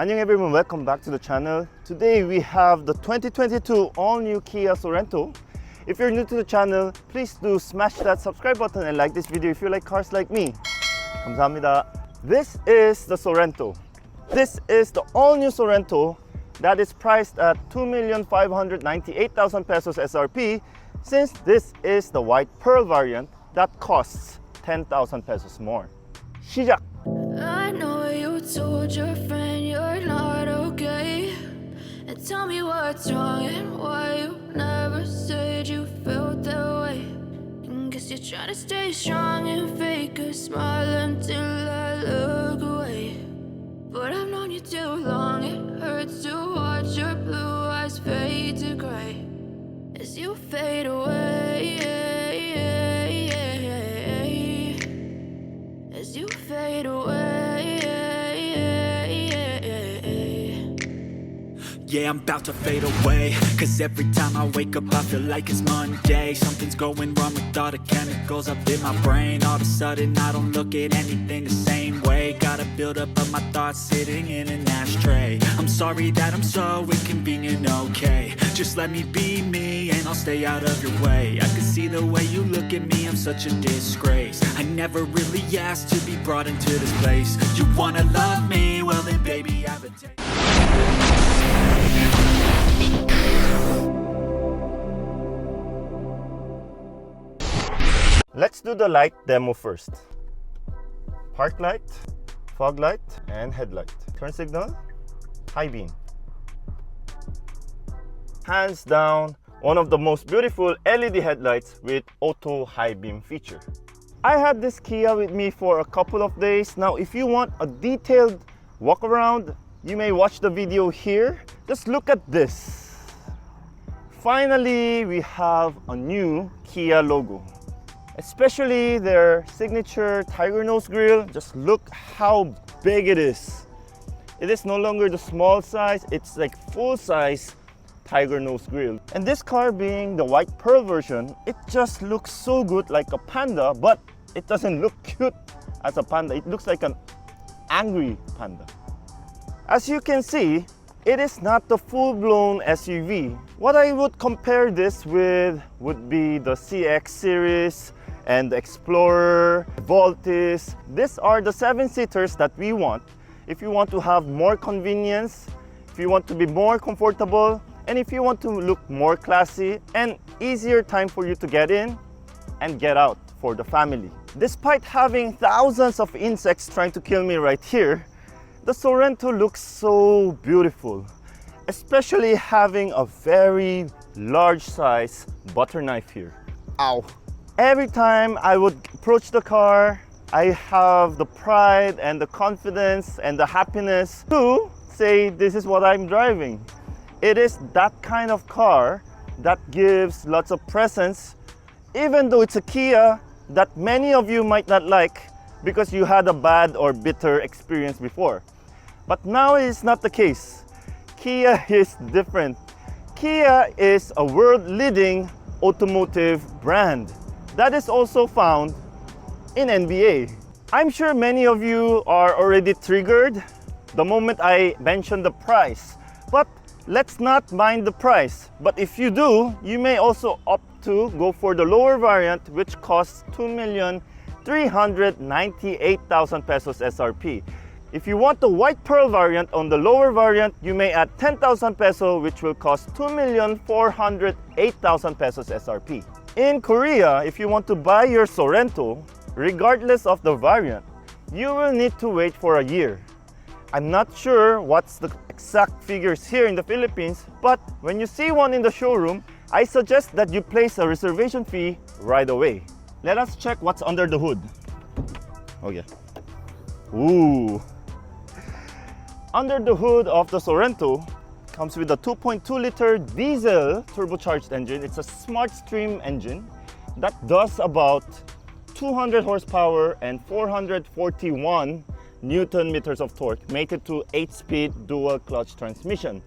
Annyeong everyone, welcome back to the channel. Today we have the 2022 all-new Kia Sorento. If you're new to the channel, please do smash that subscribe button and like this video if you like cars like me. 감사합니다. This is the Sorento. This is the all-new Sorento that is priced at 2,598,000 pesos SRP, since this is the white pearl variant that costs 10,000 pesos more. 시작! I know you told your friend you're not okay, and tell me what's wrong and why you never said you felt that way. And guess you're trying to stay strong and fake a smile until I look away. But I've known you too long, it hurts to watch your blue eyes fade to gray as you fade away, as you fade away. Yeah, I'm about to fade away, cause every time I wake up I feel like it's Monday. Something's going wrong with all the chemicals up in my brain. All of a sudden I don't look at anything the same way. Got a buildup of my thoughts sitting in an ashtray. I'm sorry that I'm so inconvenient, okay. Just let me be me and I'll stay out of your way. I can see the way you look at me, I'm such a disgrace. I never really asked to be brought into this place. You wanna love me? Well then baby I have a taste. Let's do the light demo first. Park light, fog light, and headlight. Turn signal, high beam. Hands down, one of the most beautiful LED headlights with auto high beam feature. I had this Kia with me for a couple of days. Now if you want a detailed walk around, you may watch the video here. Just look at this. Finally, we have a new Kia logo. Especially their signature tiger nose grille. Just look how big it is. It is no longer the small size, it's like full size tiger nose grille. And this car being the white pearl version, it just looks so good like a panda, but it doesn't look cute as a panda. It looks like an angry panda. As you can see, it is not the full-blown SUV. What I would compare this with would be the CX series and the Explorer, Voltis. These are the 7-seaters that we want. If you want to have more convenience, if you want to be more comfortable, and if you want to look more classy and easier time for you to get in and get out for the family. Despite having thousands of insects trying to kill me right here, the Sorento looks so beautiful, especially having a very large size butter knife here. Ow! Every time I would approach the car, I have the pride and the confidence and the happiness to say this is what I'm driving. It is that kind of car that gives lots of presence, even though it's a Kia that many of you might not like because you had a bad or bitter experience before. But now it's not the case. Kia is different. Kia is a world-leading automotive brand that is also found in NBA. I'm sure many of you are already triggered the moment I mention the price, but let's not mind the price. But if you do, you may also opt to go for the lower variant, which costs 2,398,000 pesos SRP. If you want the white pearl variant on the lower variant, you may add 10,000 peso, which will cost 2,408,000 pesos SRP. In Korea, if you want to buy your Sorento, regardless of the variant, you will need to wait for a year. I'm not sure what's the exact figures here in the Philippines, but when you see one in the showroom, I suggest that you place a reservation fee right away. Let us check what's under the hood. Oh yeah. Ooh. Under the hood of the Sorento comes with a 2.2-liter diesel turbocharged engine. It's a Smart Stream engine that does about 200 horsepower and 441 Newton meters of torque, mated to 8-speed dual clutch transmission.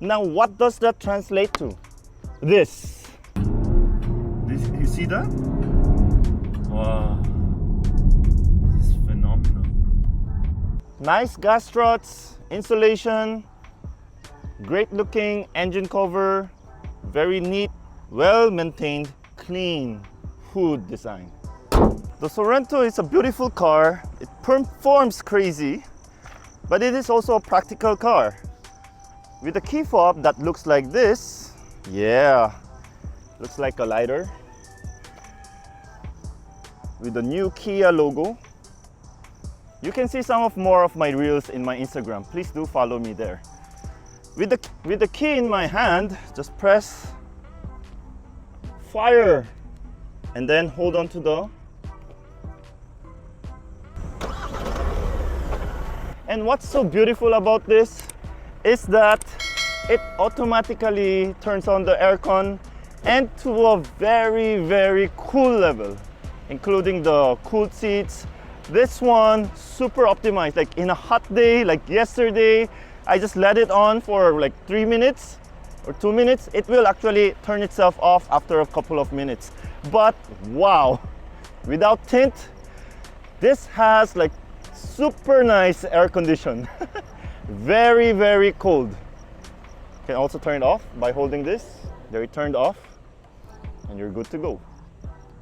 Now, what does that translate to? This. You see that? Wow. This is phenomenal. Nice gas struts. Insulation, great looking engine cover, very neat, well maintained, clean hood design. The Sorento is a beautiful car. It performs crazy, but it is also a practical car. With a key fob that looks like this, yeah, looks like a lighter. With the new Kia logo. You can see some of more of my reels in my Instagram. Please do follow me there. With the key in my hand, just press fire and then hold on to the. And what's so beautiful about this is that it automatically turns on the aircon and to a very, very cool level, including the cooled seats. This one super optimized. Like in a hot day like yesterday, I just let it on for like 3 minutes or 2 minutes. It will actually turn itself off after a couple of minutes. But wow, without tint, this has like super nice air condition. Very, very cold. You can also turn it off by holding this. There, it turned off and you're good to go.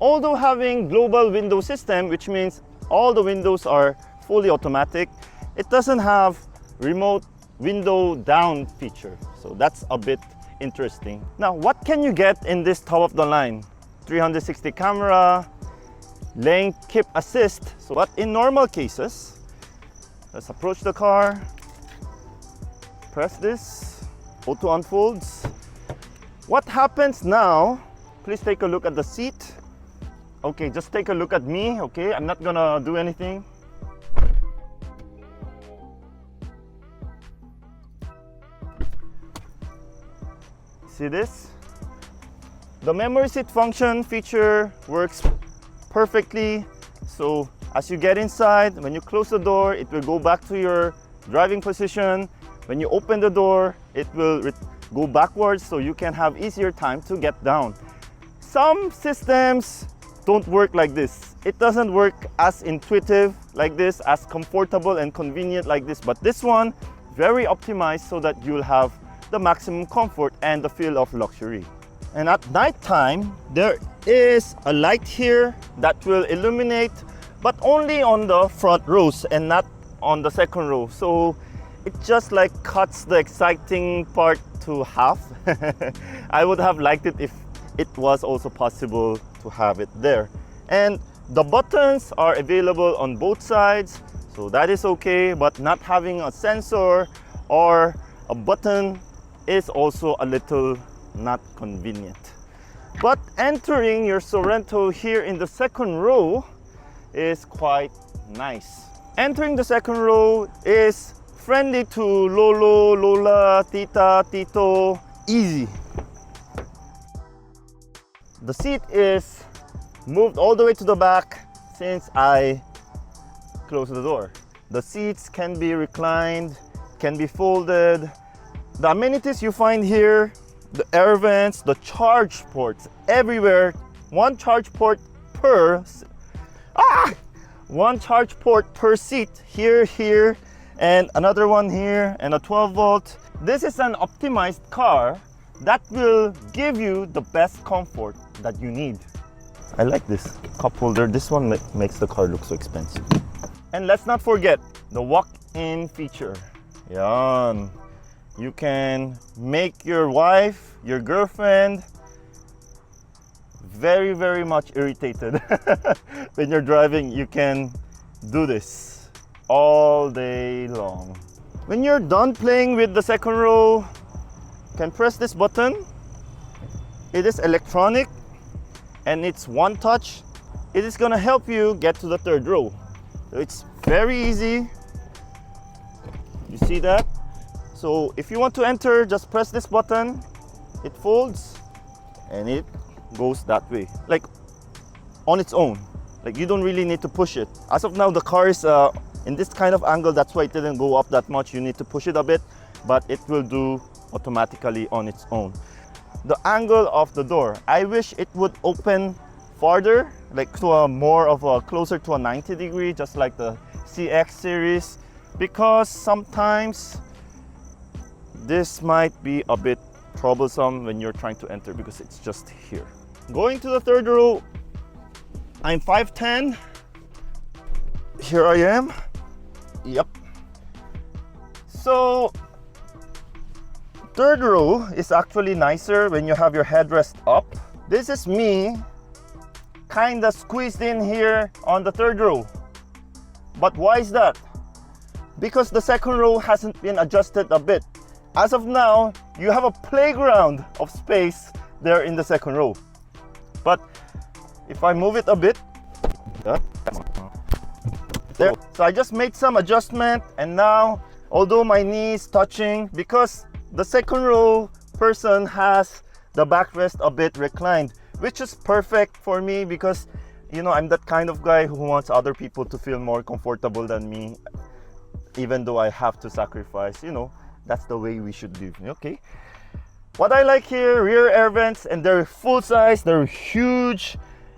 Although having global window system, which means all the windows are fully automatic, it doesn't have remote window down feature. So that's a bit interesting. Now, what can you get in this top of the line? 360 camera, lane keep assist. So, but in normal cases, let's approach the car, press this, auto unfolds. What happens now? Please take a look at the seat. Okay, just take a look at me, okay? I'm not gonna do anything. See this? The memory seat function feature works perfectly. So as you get inside, when you close the door, it will go back to your driving position. When you open the door, it will go backwards so you can have easier time to get down. Some systems don't work like this. It doesn't work as intuitive like this, as comfortable and convenient like this, but this one, very optimized so that you'll have the maximum comfort and the feel of luxury. And at night time, there is a light here that will illuminate, but only on the front rows and not on the second row. So it just like cuts the exciting part to half. I would have liked it if it was also possible to have it there. And the buttons are available on both sides, so that is okay, but not having a sensor or a button is also a little not convenient. But entering your Sorento here in the second row is quite nice. Entering the second row is friendly to Lolo, Lola, Tita, Tito, easy. The seat is moved all the way to the back since I closed the door. The seats can be reclined, can be folded. The amenities you find here, the air vents, the charge ports everywhere. One charge port per seat. Here, and another one here, and a 12 volt. This is an optimized car that will give you the best comfort that you need. I like this cup holder. This one makes the car look so expensive. And let's not forget the walk-in feature. Yan. You can make your wife, your girlfriend very, very much irritated. When you're driving, you can do this all day long. When you're done playing with the second row, you can press this button. It is electronic and it's one touch. It is gonna help you get to the third row. So it's very easy. You see that? So if you want to enter, just press this button. It folds and it goes that way, like on its own. Like you don't really need to push it. As of now, the car is in this kind of angle. That's why it didn't go up that much. You need to push it a bit, but it will do automatically on its own. The angle of the door, I wish it would open farther, like to a more of a closer to a 90 degree, just like the CX series. because sometimes this might be a bit troublesome when you're trying to enter because it's just here. Going to the third row, I'm 5'10". Here I am. Yep. So third row is actually nicer when you have your headrest up. This is me kinda squeezed in here on the third row. But why is that? Because the second row hasn't been adjusted a bit. As of now, you have a playground of space there in the second row. But if I move it a bit, there. So I just made some adjustment, and now, although my knee is touching, because the second row person has the backrest a bit reclined, which is perfect for me because, you know, I'm that kind of guy who wants other people to feel more comfortable than me, even though I have to sacrifice, you know, that's the way we should live, okay? What I like here, rear air vents, and they're full size, they're huge.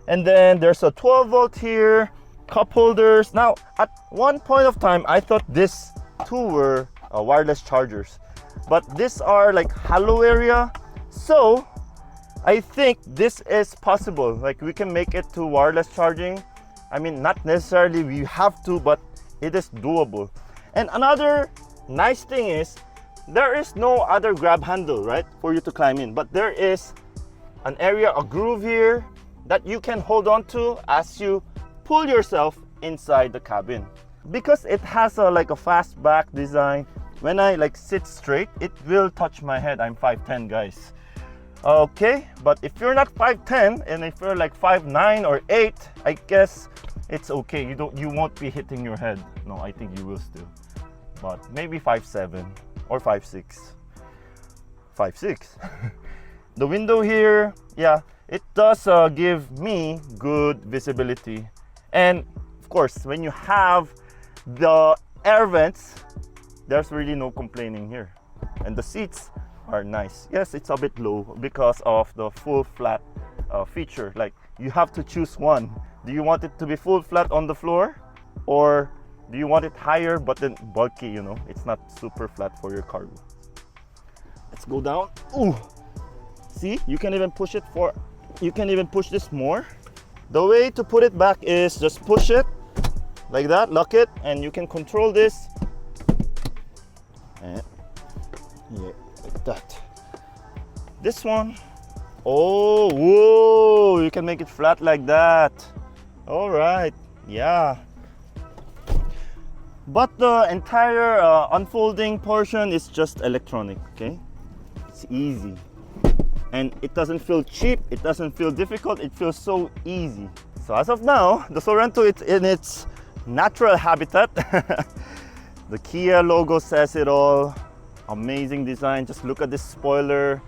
And then there's a 12 volt here, cup holders. Now, at one point of time, I thought this two were wireless chargers, but these are like hollow area. So I think this is possible. Like we can make it to wireless charging. I mean, not necessarily we have to, but it is doable. And another nice thing is there is no other grab handle, right, for you to climb in, but there is an area, a groove here that you can hold on to as you pull yourself inside the cabin. Because it has like a fast back design, when I like sit straight, it will touch my head. I'm 5'10", guys. Okay, but if you're not 5'10", and if you're like 5'9" or 8", I guess it's okay. You won't be hitting your head. No, I think you will still. But maybe 5'7" or 5'6". 5'6". The window here, yeah, it does give me good visibility. And of course, when you have the air vents, there's really no complaining here. And the seats are nice. Yes, it's a bit low because of the full flat feature. Like you have to choose one. Do you want it to be full flat on the floor, or do you want it higher but then bulky, you know? It's not super flat for your cargo. Let's go down. Ooh. See, you can even push it for, you can even push this more. The way to put it back is just push it like that, lock it, and you can control this. And yeah, like that. This one, oh, whoa, you can make it flat like that. All right, yeah. But the entire unfolding portion is just electronic, okay? It's easy. And it doesn't feel cheap, it doesn't feel difficult, it feels so easy. So as of now, the Sorento is in its natural habitat. The Kia logo says it all. Amazing design. Just look at this spoiler,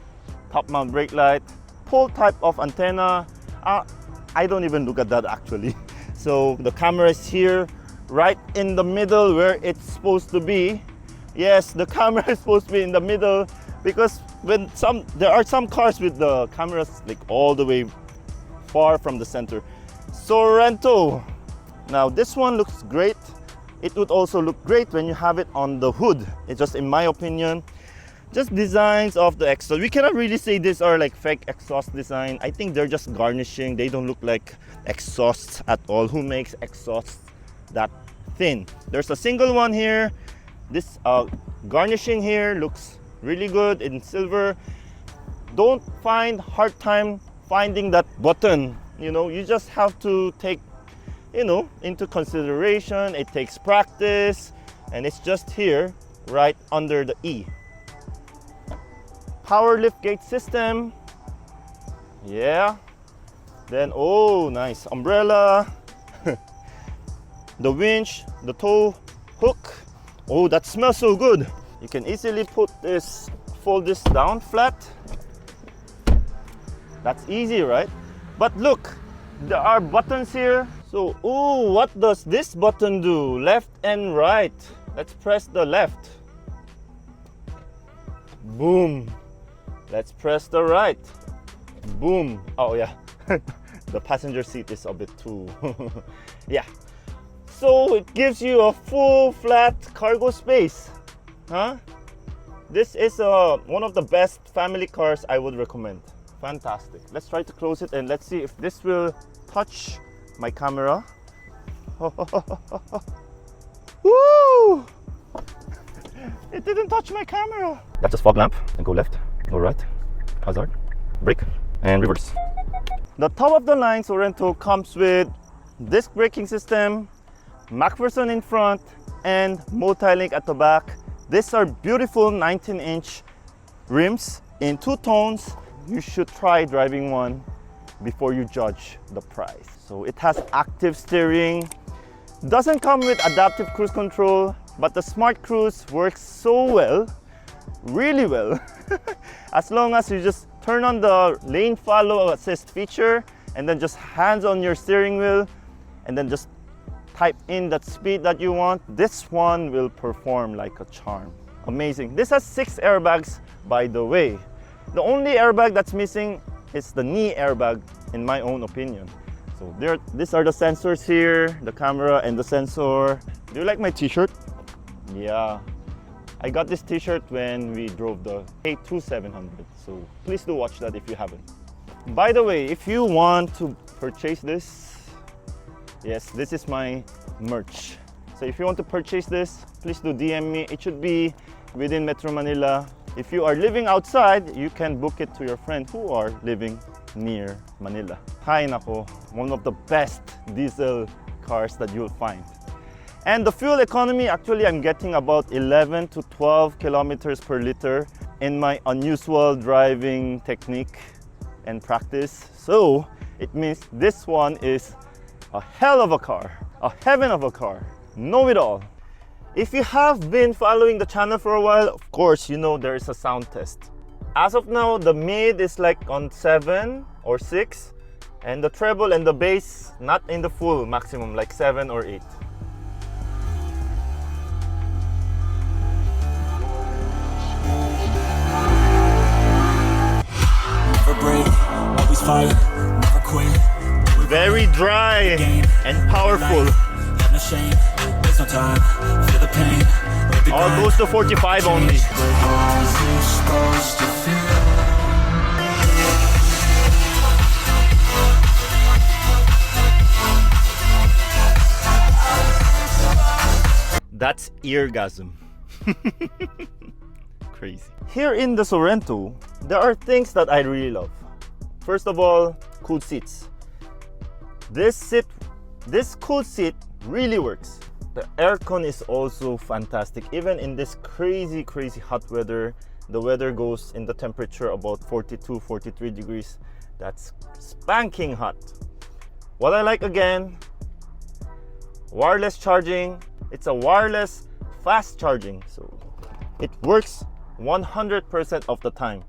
top mount brake light, pole type of antenna. I don't even look at that actually. So the camera is here, right in the middle where it's supposed to be. Yes, the camera is supposed to be in the middle because when there are some cars with the cameras like all the way far from the center. Sorento. Now this one looks great. It would also look great when you have it on the hood. It's just, in my opinion, just designs of the exhaust. We cannot really say these are like fake exhaust design. I think they're just garnishing. They don't look like exhausts at all. Who makes exhausts that thin? There's a single one here. This garnishing here looks really good in silver. Don't find hard time finding that button. You know, you just have to take, you know, into consideration. It takes practice, and it's just here, right under the E. Power lift gate system. Yeah. Then, oh, nice umbrella. The winch, the tow hook. Oh, that smells so good. You can easily put this, fold this down flat. That's easy, right? But look, there are buttons here. So, oh, what does this button do? Left and right. Let's press the left. Boom. Let's press the right. Boom. Oh yeah, the passenger seat is a bit too. Yeah. So it gives you a full flat cargo space. Huh? This is one of the best family cars I would recommend. Fantastic. Let's try to close it and let's see if this will touch my camera. Woo! It didn't touch my camera. That's a fog lamp. And go left, go right, hazard, brake, and reverse. The top of the line Sorento comes with disc braking system, MacPherson in front, and multi-link at the back. These are beautiful 19-inch rims in two tones. You should try driving one before you judge the price. So it has active steering. Doesn't come with adaptive cruise control, but the smart cruise works so well, really well. As long as you just turn on the lane follow assist feature and then just hands on your steering wheel and then just type in that speed that you want, this one will perform like a charm. Amazing. This has 6 airbags, by the way. The only airbag that's missing is the knee airbag, in my own opinion. So these are the sensors here, the camera and the sensor. Do you like my t-shirt? Yeah. I got this t-shirt when we drove the K2700. So please do watch that if you haven't. By the way, if you want to purchase this, yes, this is my merch. So if you want to purchase this, please do DM me. It should be within Metro Manila. If you are living outside, you can book it to your friend who are living near Manila. Hay nako, one of the best diesel cars that you'll find. And the fuel economy, actually I'm getting about 11 to 12 kilometers per liter in my unusual driving technique and practice. So it means this one is a hell of a car, a heaven of a car, know it all. If you have been following the channel for a while, of course you know there is a sound test. As of now, the mid is like on 7 or 6, and the treble and the bass not in the full maximum, like 7 or 8. Never break, always fight, never quit. Very dry and powerful. Have no shame, there's no time, feel the pain. All goes to 45 only. That's eargasm. Crazy. Here in the Sorento, there are things that I really love. First of all, cool seats. This cool seat really works. The aircon is also fantastic. Even in this crazy hot weather, the weather goes in the temperature about 42, 43 degrees. That's spanking hot. What I like again, wireless charging. It's a wireless fast charging, so it works 100% of the time.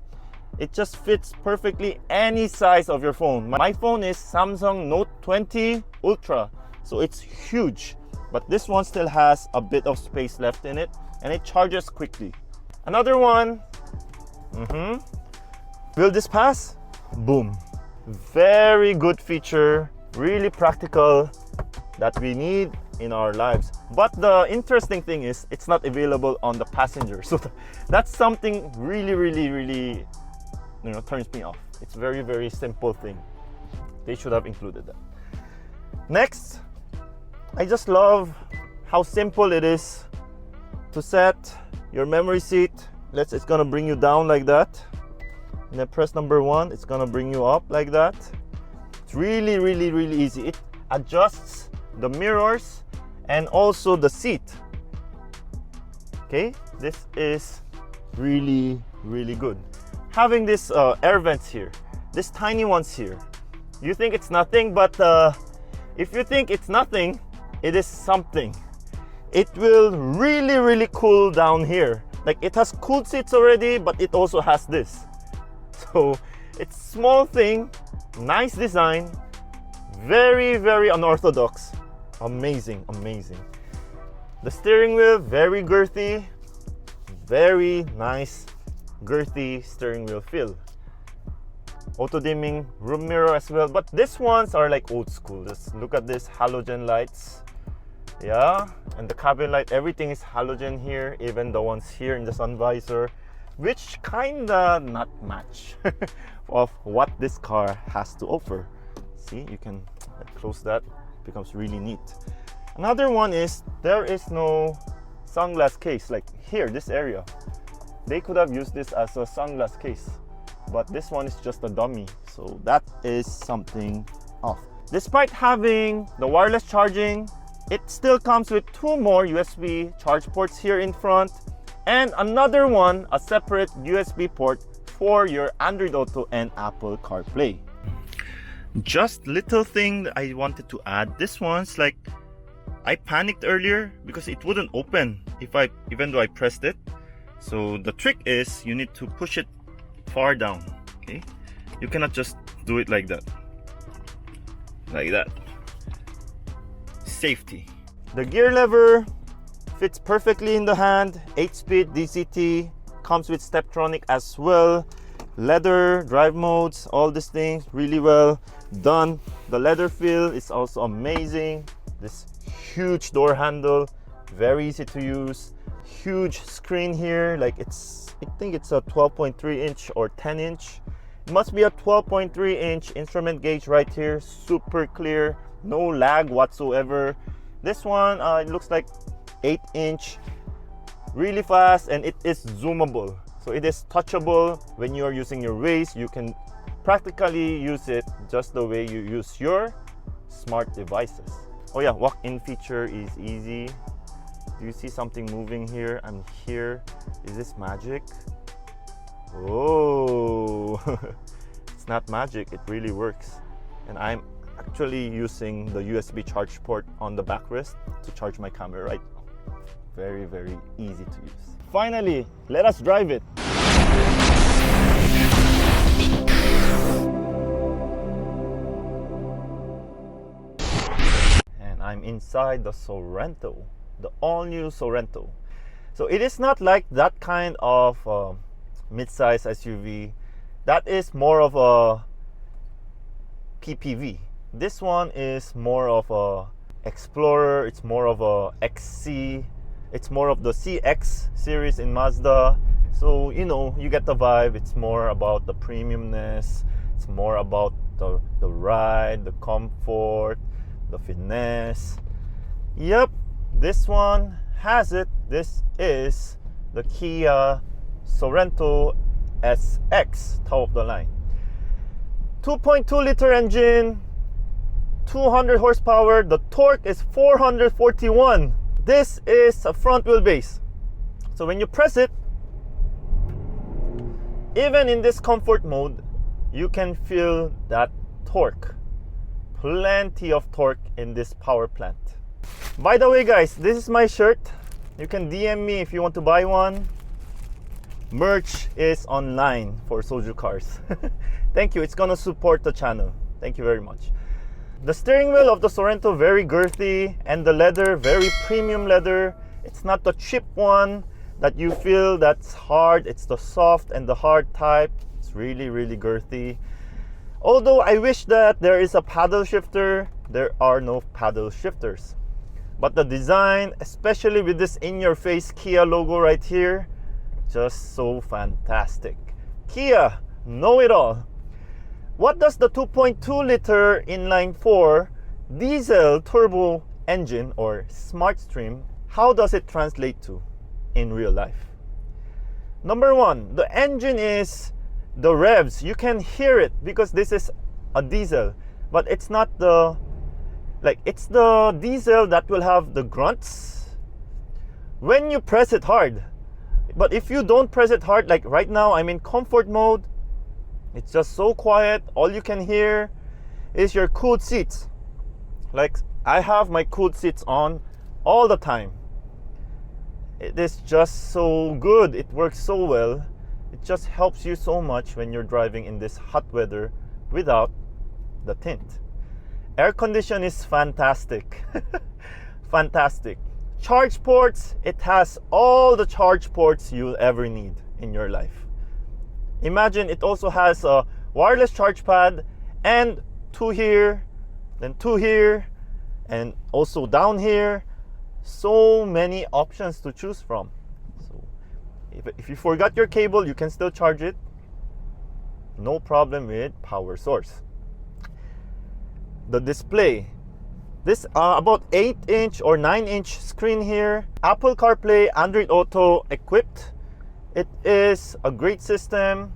It just fits perfectly any size of your phone. My phone is Samsung Note 20 Ultra, so it's huge. But this one still has a bit of space left in it, and it charges quickly. Another one, will this pass? Boom. Very good feature, really practical, that we need in our lives. But the interesting thing is, it's not available on the passenger. So that's something really, turns me off. It's very simple thing. They should have included that. Next, I just love how simple it is to set your memory seat. It's gonna bring you down like that. And then press number 1, it's gonna bring you up like that. It's really easy. It adjusts the mirrors and also the seat. Okay, this is really good. Having this air vents here, these tiny ones here, you think it's nothing, but if you think it's nothing, it is something. It will really cool down here. Like, it has cooled seats already, but it also has this. So it's small thing, nice design, very unorthodox. Amazing. The steering wheel, very girthy, very nice girthy steering wheel feel. Auto dimming room mirror as well, but these ones are like old school. Just look at this, halogen lights. Yeah, and the cabin light, everything is halogen here, even the ones here in the sun visor, which kinda not match of what this car has to offer. See, you can close that, becomes really neat. Another one is there is no sunglass case. Like here, this area, they could have used this as a sunglass case, but this one is just a dummy, so that is something off. Despite having the wireless charging, it still comes with two more USB charge ports here in front, and another one, a separate USB port for your Android Auto and Apple CarPlay. Just little thing that I wanted to add. This one's like, I panicked earlier because it wouldn't open even though I pressed it. So the trick is you need to push it far down. Okay, you cannot just do it like that. Like that. Safety. The gear lever fits perfectly in the hand. 8-speed DCT, comes with Steptronic as well. Leather, drive modes, all these things really well done. The leather feel is also amazing. This huge door handle, very easy to use. Huge screen here, like I think it's a 12.3 inch or 10 inch. It must be a 12.3 inch instrument gauge right here, super clear, no lag whatsoever. This one, it looks like 8 inch, really fast, and it is zoomable. So it is touchable. When you are using your Waze, you can practically use it just the way you use your smart devices. Oh yeah, walk-in feature is easy. Do you see something moving here? I'm here. Is this magic? Oh, it's not magic, it really works. And I'm actually using the USB charge port on the backrest to charge my camera right now. Very, very easy to use. Finally, let us drive it. And I'm inside the Sorento, the all-new Sorento. So it is not like that kind of mid-size SUV. That is more of a PPV. This one is more of a Explorer. It's more of a XC. It's more of the CX series in Mazda. So, you know, you get the vibe. It's more about the premiumness. It's more about the ride, the comfort, the finesse. Yep, this one has it. This is the Kia Sorento SX, top of the line. 2.2 liter engine, 200 horsepower. The torque is 441. This is a front wheel base. So when you press it, even in this comfort mode, you can feel that torque. Plenty of torque in this power plant. By the way, guys, this is my shirt. You can DM me if you want to buy one. Merch is online for SoJooCars. Thank you. It's gonna support the channel. Thank you very much. The steering wheel of the Sorento, very girthy, and the leather, very premium leather. It's not the cheap one that you feel that's hard. It's the soft and the hard type. It's really, really girthy. Although I wish that there is a paddle shifter, there are no paddle shifters. But the design, especially with this in-your-face Kia logo right here, just so fantastic. Kia, know it all. What does the 2.2 liter inline-4 diesel turbo engine or SmartStream, how does it translate to in real life? Number one, the engine is the revs. You can hear it because this is a diesel, but it's not the, like, it's the diesel that will have the grunts when you press it hard. But if you don't press it hard, like right now I'm in comfort mode, it's just so quiet. All you can hear is your cooled seats. Like, I have my cooled seats on all the time. It is just so good. It works so well. It just helps you so much when you're driving in this hot weather without the tint. Air condition is fantastic. Fantastic. Charge ports, it has all the charge ports you'll ever need in your life. Imagine it also has a wireless charge pad and two here, then two here, and also down here. so many options to choose from. So if you forgot your cable, you can still charge it. No problem with power source. The display. This about 8-inch or 9-inch screen here. Apple CarPlay, Android Auto equipped. It is a great system.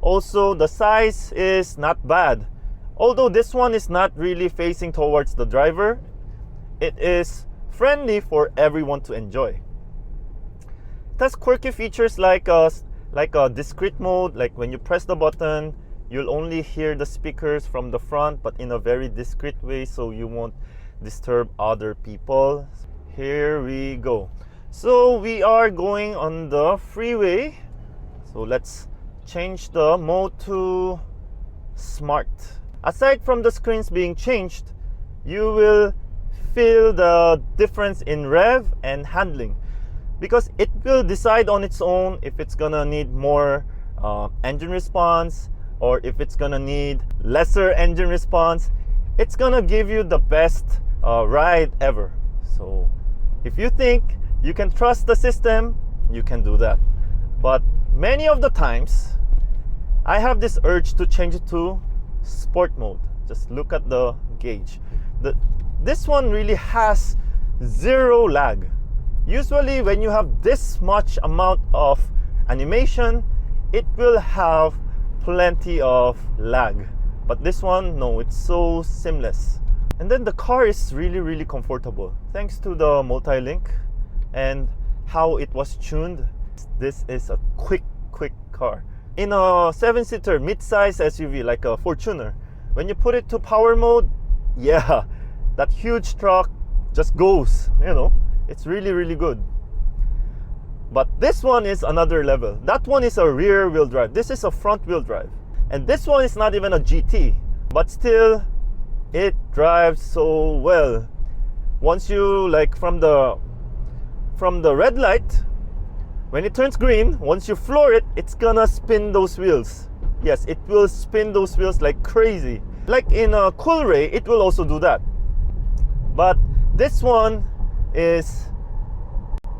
Also, the size is not bad. Although this one is not really facing towards the driver, it is friendly for everyone to enjoy. It has quirky features like a discrete mode, like when you press the button, you'll only hear the speakers from the front, but in a very discreet way, so you won't disturb other people. Here we go. So we are going on the freeway. So let's change the mode to smart. Aside from the screens being changed, you will feel the difference in rev and handling, because it will decide on its own if it's gonna need more engine response or if it's gonna need lesser engine response. It's gonna give you the best ride ever. So if you think you can trust the system, you can do that. But many of the times I have this urge to change it to sport mode. Just look at the gauge. This one really has zero lag. Usually when you have this much amount of animation, it will have plenty of lag. But this one, no, it's so seamless. And then the car is really comfortable. Thanks to the multi-link and how it was tuned. This is a quick car. In a 7-seater mid-size SUV like a Fortuner, when you put it to power mode, yeah, that huge truck just goes, you know. It's really good. But this one is another level. That one is a rear wheel drive. This is a front wheel drive. And this one is not even a GT, but still it drives so well. Once you, like, from the red light, when it turns green, once you floor it, it's gonna spin those wheels. Yes, it will spin those wheels like crazy. Like in a Coolray, it will also do that. But this one is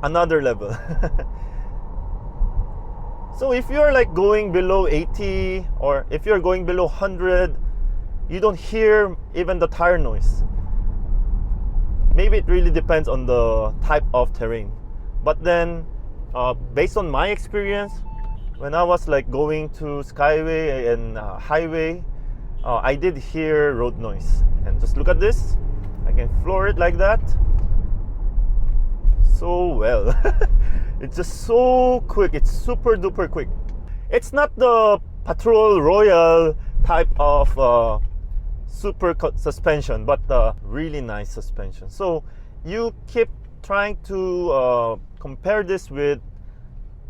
another level. So if you're like going below 80 or if you're going below 100, you don't hear even the tire noise. Maybe it really depends on the type of terrain. But then based on my experience, when I was like going to Skyway and highway, I did hear road noise. And just look at this. I can floor it like that so well. It's just so quick. It's super duper quick. It's not the Patrol Royal type of super suspension, but really nice suspension. So you keep trying to compare this with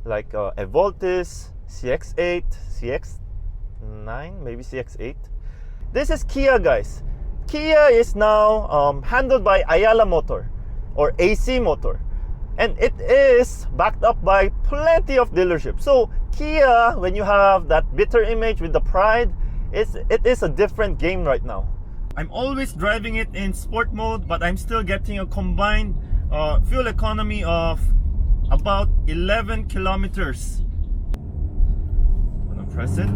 like a Voltis CX-8, CX-9, maybe CX-8. This is Kia, guys. Kia is now handled by Ayala Motor or AC Motor, and it is backed up by plenty of dealerships. So Kia, when you have that bitter image with the pride, it is a different game right now. I'm always driving it in sport mode, but I'm still getting a combined fuel economy of about 11 kilometers. I'm gonna press it.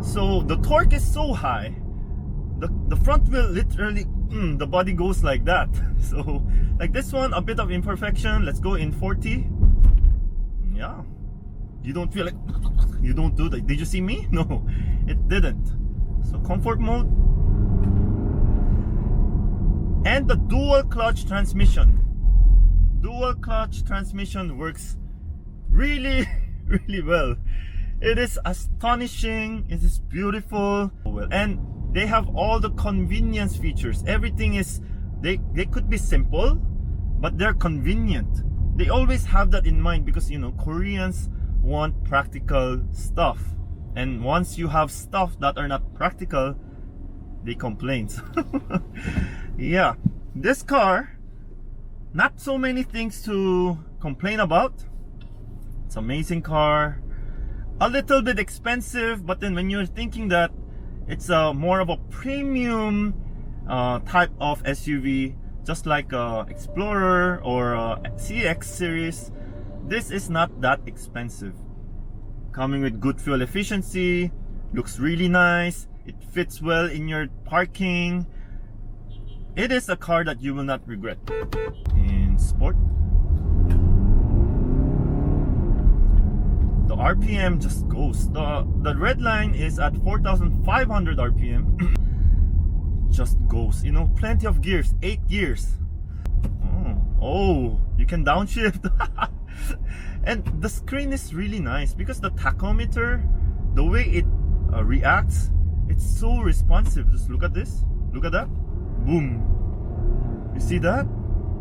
So the torque is so high. The front wheel literally, the body goes like that. So like this one, a bit of imperfection. Let's go in 40. Yeah, you don't feel like, you don't do that. Did you see me? No, it didn't. So comfort mode. And the dual clutch transmission. Dual clutch transmission works really well. It is astonishing. It is beautiful. And they have all the convenience features. Everything is, they could be simple, but they're convenient. They always have that in mind because, you know, Koreans want practical stuff. And once you have stuff that are not practical, they complain. Yeah, this car, not so many things to complain about. It's an amazing car. A little bit expensive, but then when you're thinking that it's more of a premium type of SUV, just like a Explorer or a CX series, this is not that expensive. Coming with good fuel efficiency, looks really nice, it fits well in your parking. It is a car that you will not regret. In sport, the RPM just goes. The red line is at 4,500 RPM. Just goes, you know, plenty of gears, 8 gears. Oh, you can downshift. And the screen is really nice because the tachometer, the way it reacts, it's so responsive. Just look at this, look at that, boom. You see that?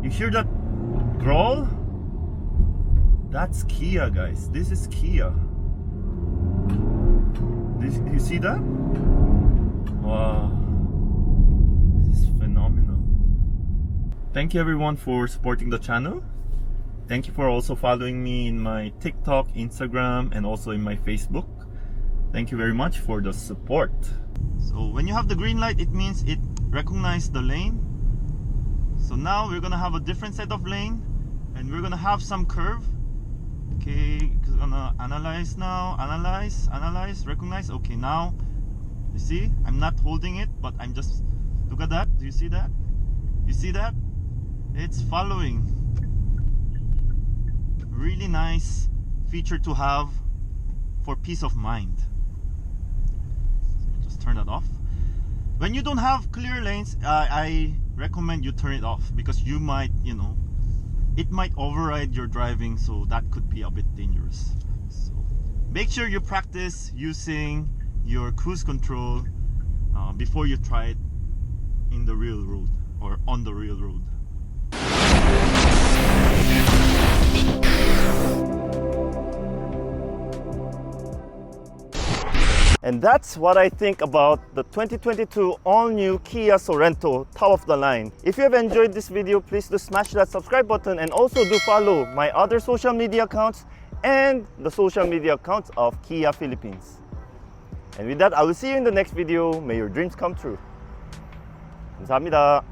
You hear that growl? That's Kia, guys. This is Kia. You see that? Wow. This is phenomenal. Thank you everyone for supporting the channel. Thank you for also following me in my TikTok, Instagram, and also in my Facebook. Thank you very much for the support. So when you have the green light, it means it recognizes the lane. So now we're gonna have a different set of lane, and we're gonna have some curve. Okay, gonna analyze now, analyze, recognize. Okay, now you see I'm not holding it, but I'm just, look at that. Do you see that? You see that? It's following. Really nice feature to have for peace of mind. So just turn that off. When you don't have clear lanes, I recommend you turn it off, because you might, you know, it might override your driving, so that could be a bit dangerous. So make sure you practice using your cruise control before you try it in the real road or on the real road. And that's what I think about the 2022 all-new Kia Sorento top of the line. If you have enjoyed this video, please do smash that subscribe button, and also do follow my other social media accounts and the social media accounts of Kia Philippines. And with that, I will see you in the next video. May your dreams come true. 감사합니다.